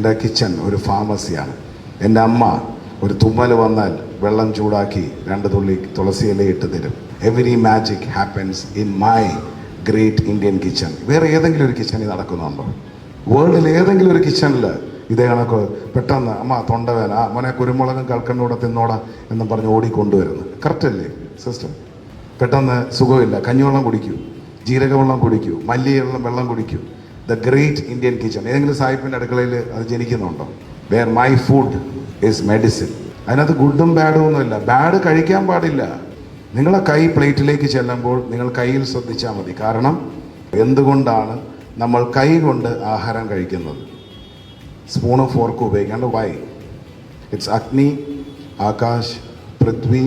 എൻ്റെ കിച്ചൺ ഒരു ഫാർമസിയാണ്. എൻ്റെ അമ്മ ഒരു തുമ്മൽ വന്നാൽ വെള്ളം ചൂടാക്കി 2 തുള്ളി തുളസി ഇല ഇട്ട് തരും. Every magic happens in my great Indian kitchen. വേറെ ഏതെങ്കിലും ഒരു കിച്ചണിൽ നടക്കുന്നുണ്ടോ? വേൾഡിൽ ഏതെങ്കിലും ഒരു കിച്ചണിൽ ഇതേ കണക്ക് പെട്ടെന്ന് അമ്മ തൊണ്ടവേന, മോനെ കുരുമുളകും കൽക്കണ്ടൂടെ തിന്നോടാ എന്ന് പറഞ്ഞ് ഓടിക്കൊണ്ടുവരുന്നു? കറക്റ്റ് അല്ലേ സിസ്റ്റർ? പെട്ടെന്ന് സുഖമില്ല, കഞ്ഞിവെള്ളം കുടിക്കൂ, ജീരകവെള്ളം കുടിക്കൂ, മല്ലിയുള്ള വെള്ളം കുടിക്കൂ. The great Indian kitchen. ഏതെങ്കിലും സാഹിബിൻ്റെ അടുക്കളയിൽ അത് ജനിക്കുന്നുണ്ടോ? Where my food is medicine. അതിനകത്ത് ഗുഡും ബാഡും ഒന്നുമില്ല. ബാഡ് കഴിക്കാൻ പാടില്ല. നിങ്ങളെ കൈ പ്ലേറ്റിലേക്ക് ചെല്ലുമ്പോൾ നിങ്ങൾ കയ്യിൽ ശ്രദ്ധിച്ചാൽ മതി. കാരണം എന്തുകൊണ്ടാണ് നമ്മൾ കൈ കൊണ്ട് ആഹാരം കഴിക്കുന്നത്? സ്പൂണും ഫോർക്കും ഉപയോഗിക്കാണ്ട്. വൈ? ഇറ്റ്സ് അഗ്നി, ആകാശ്, പൃഥ്വി,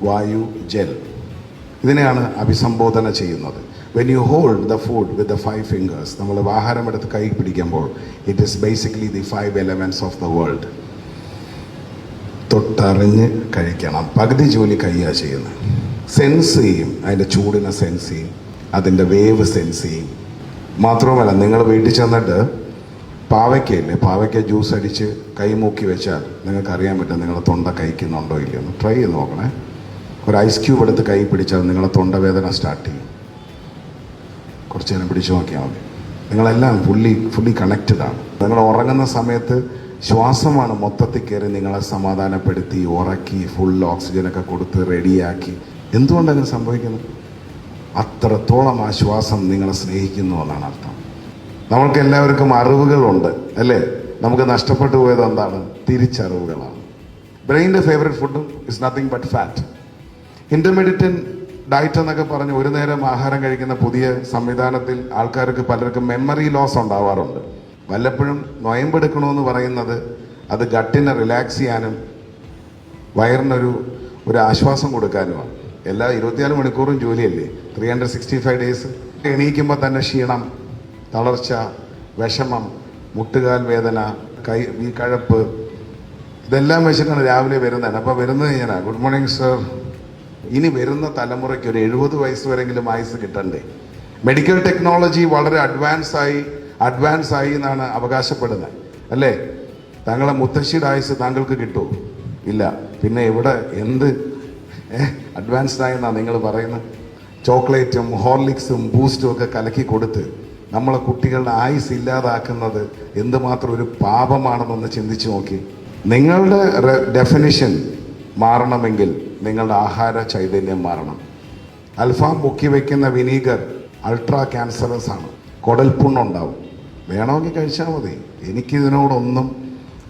വായു, ജൽ. ഇതിനെയാണ് അഭിസംബോധന ചെയ്യുന്നത്. When you hold the food with the 5 fingers, നമ്മൾ ആഹാരം എടുത്ത് കൈ പിടിക്കുമ്പോൾ it is basically the 5 elements of the world. തൊട്ടറിഞ്ഞ് കഴിക്കണം. പകുതി ജോലി കൈയാണ് ചെയ്യുന്നത്. സെൻസ് ചെയ്യും, അതിൻ്റെ ചൂടിനെ സെൻസ് ചെയ്യും, അതിൻ്റെ വേവ് സെൻസ് ചെയ്യും. മാത്രവുമല്ല, നിങ്ങൾ വീട്ടിൽ ചെന്നിട്ട് പാവയ്ക്കയില്ലേ, പാവയ്ക്ക ജ്യൂസ് അടിച്ച് കൈ മൂക്കി വെച്ചാൽ നിങ്ങൾക്ക് അറിയാൻ പറ്റും നിങ്ങളുടെ തൊണ്ട കഴിക്കുന്നുണ്ടോ ഇല്ലയോ എന്ന്. ട്രൈ ചെയ്ത് നോക്കണേ. ഒരു ഐസ് ക്യൂബ് എടുത്ത് കൈ പിടിച്ചാൽ നിങ്ങളുടെ തൊണ്ടവേദന സ്റ്റാർട്ട് ചെയ്യും. കുറച്ച് നേരം പിടിച്ചു നോക്കിയാൽ മതി. നിങ്ങളെല്ലാം ഫുള്ളി കണക്റ്റഡ് ആണ്. നിങ്ങൾ ഉറങ്ങുന്ന സമയത്ത് ശ്വാസമാണ് മൊത്തത്തിൽ കയറി നിങ്ങളെ സമാധാനപ്പെടുത്തി ഉറക്കി ഫുൾ ഓക്സിജനൊക്കെ കൊടുത്ത് റെഡിയാക്കി. എന്തുകൊണ്ടങ്ങനെ സംഭവിക്കുന്നത്? അത്രത്തോളം ആ ശ്വാസം നിങ്ങളെ സ്നേഹിക്കുന്നു എന്നാണ് അർത്ഥം. നമ്മൾക്ക് എല്ലാവർക്കും അറിവുകളുണ്ട് അല്ലേ? നമുക്ക് നഷ്ടപ്പെട്ടു പോയത് എന്താണ്? തിരിച്ചറിവുകളാണ്. ബ്രെയിനിൻ്റെ ഫേവറേറ്റ് ഫുഡും is nothing but fat. Intermediate diet എന്നൊക്കെ പറഞ്ഞ് ഒരു നേരം ആഹാരം കഴിക്കുന്ന പുതിയ സംവിധാനത്തിൽ ആൾക്കാർക്ക് പലർക്കും മെമ്മറി ലോസ് ഉണ്ടാവാറുണ്ട്. വല്ലപ്പോഴും നൊയമ്പെടുക്കണമെന്ന് പറയുന്നത് അത് ഗട്ടിനെ റിലാക്സ് ചെയ്യാനും വയറിനൊരു ആശ്വാസം കൊടുക്കാനുമാണ്. എല്ലാ 24 മണിക്കൂറും ജോലിയല്ലേ, 365 ഡേയ്സ്. എണീക്കുമ്പോൾ തന്നെ ക്ഷീണം, തളർച്ച, വിഷമം, മുട്ടുകാൽ വേദന, ഈ കഴപ്പ്, ഇതെല്ലാം വെച്ചിട്ടാണ് രാവിലെ വരുന്നതാണ്. അപ്പോൾ വരുന്നത് ഞാൻ ഗുഡ് മോർണിംഗ് സർ. ഇനി വരുന്ന തലമുറയ്ക്ക് ഒരു 70 വയസ്സ് വരെങ്കിലും ആയുസ് കിട്ടണ്ടേ? മെഡിക്കൽ ടെക്നോളജി വളരെ അഡ്വാൻസ് ആയി എന്നാണ് അവകാശപ്പെടുന്നത് അല്ലേ? താങ്കളെ മുത്തശ്ശിയുടെ ആയുസ് താങ്കൾക്ക് കിട്ടുമോ? ഇല്ല. പിന്നെ ഇവിടെ എന്ത് അഡ്വാൻസ്ഡ് ആയെന്നാണ് നിങ്ങൾ പറയുന്നത്? ചോക്ലേറ്റും ഹോർലിക്സും ബൂസ്റ്റും ഒക്കെ കലക്കി കൊടുത്ത് നമ്മളെ കുട്ടികളുടെ ആയുസ് ഇല്ലാതാക്കുന്നത് എന്തുമാത്രം ഒരു പാപമാണെന്നൊന്ന് ചിന്തിച്ചു നോക്കി. നിങ്ങളുടെ ഡെഫിനിഷൻ മാറണമെങ്കിൽ നിങ്ങളുടെ ആഹാര ചൈതന്യം മാറണം. അൽഫാം മുക്കി വയ്ക്കുന്ന വിനീഗർ അൾട്രാ ക്യാൻസറസ് ആണ്. കുടൽപ്പുണ്ണുണ്ടാവും. വേണമെങ്കിൽ കഴിച്ചാൽ മതി. എനിക്കിതിനോടൊന്നും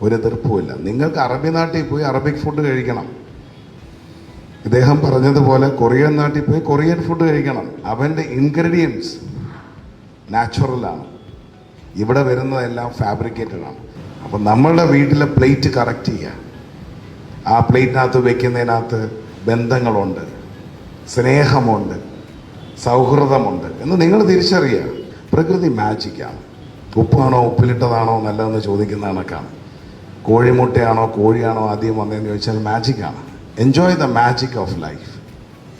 ഒരു എതിർപ്പുമില്ല. നിങ്ങൾക്ക് അറബി നാട്ടിൽ പോയി അറബിക് ഫുഡ് കഴിക്കണം. ഇദ്ദേഹം പറഞ്ഞതുപോലെ കൊറിയൻ നാട്ടിൽ പോയി കൊറിയൻ ഫുഡ് കഴിക്കണം. അവൻ്റെ ഇൻഗ്രീഡിയൻസ് നാച്ചുറലാണ്. ഇവിടെ വരുന്നതെല്ലാം ഫാബ്രിക്കേറ്റഡ് ആണ്. അപ്പം നമ്മളുടെ വീട്ടിലെ പ്ലേറ്റ് കറക്റ്റ് ചെയ്യുക. ആ പ്ലേറ്റിനകത്ത് വെക്കുന്നതിനകത്ത് ബന്ധങ്ങളുണ്ട്, സ്നേഹമുണ്ട്, സൗഹൃദമുണ്ട് എന്ന് നിങ്ങൾ തിരിച്ചറിയുക. പ്രകൃതി മാജിക്കാണ്. ഉപ്പാണോ ഉപ്പിലിട്ടതാണോ നല്ലതെന്ന് ചോദിക്കുന്ന കണക്കാണ്. കോഴിമുട്ടയാണോ കോഴിയാണോ ആദ്യം വന്നതെന്ന് ചോദിച്ചാൽ മാജിക്കാണ്. Enjoy the magic of life.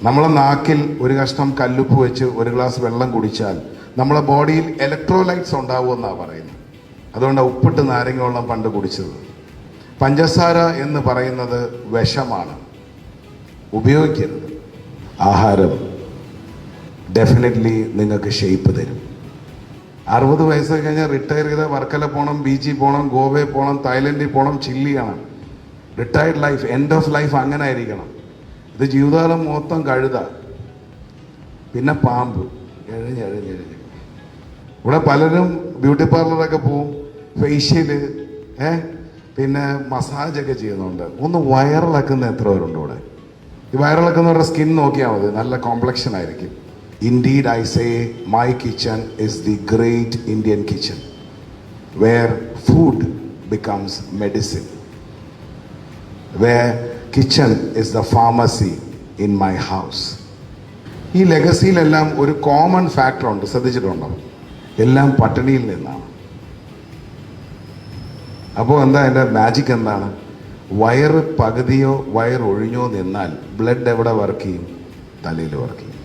നമ്മളെ നാക്കിൽ ഒരു കഷ്ണം കല്ലുപ്പ് വെച്ച് ഒരു ഗ്ലാസ് വെള്ളം കുടിച്ചാൽ നമ്മളെ ബോഡിയിൽ ഇലക്ട്രോലൈറ്റ്സ് ഉണ്ടാവുമെന്നാണ് പറയുന്നത്. അതുകൊണ്ട് ഉപ്പിട്ട് നാരങ്ങ വെള്ളം പണ്ട് കുടിച്ചത്. പഞ്ചസാര എന്ന് പറയുന്നത് വിഷമാണ്, ഉപയോഗിക്കരുത്. ആഹാരം ഡെഫിനറ്റ്ലി നിങ്ങൾക്ക് ഷേപ്പ് തരും. 60 വയസ്സ് കഴിഞ്ഞാൽ റിട്ടയർ ചെയ്താൽ വർക്കല പോകണം, ബീച്ചിൽ പോകണം, ഗോവയിൽ പോകണം, തായ്ലൻഡിൽ പോകണം, ചില്ലി ചെയ്യണം. Retired life, end of life അങ്ങനെ ആയിരിക്കണം. ഇത് ജീവിതകാലം മൊത്തം കഴുത, പിന്നെ പാമ്പ്, എഴഞ്ഞ്. ഇവിടെ പലരും ബ്യൂട്ടി പാർലറൊക്കെ പോവും, ഫേഷ്യല്, പിന്നെ മസാജൊക്കെ ചെയ്യുന്നുണ്ട്. ഒന്ന് വയറിളക്കുന്ന എത്ര പേരുണ്ട് ഇവിടെ? ഈ വയറിളക്കുന്നവരുടെ സ്കിൻ നോക്കിയാൽ മതി, നല്ല കോംപ്ലക്ഷൻ ആയിരിക്കും. Indeed, I say my kitchen is the great Indian kitchen where food becomes medicine, where kitchen is the pharmacy in my house. ഈ ലെഗസിയിലെല്ലാം ഒരു കോമൺ ഫാക്ടർ ഉണ്ട്, ശ്രദ്ധിച്ചിട്ടുണ്ടോ? എല്ലാം പട്ടിണിയിൽ നിന്നാണ്. അപ്പോൾ എന്താ എൻ്റെ മാജിക് എന്താണ്? വയറ് പകുതിയോ വയറൊഴിഞ്ഞോ നിന്നാൽ ബ്ലഡ് എവിടെ വർക്ക് ചെയ്യും? തലയിൽ വർക്ക് ചെയ്യും.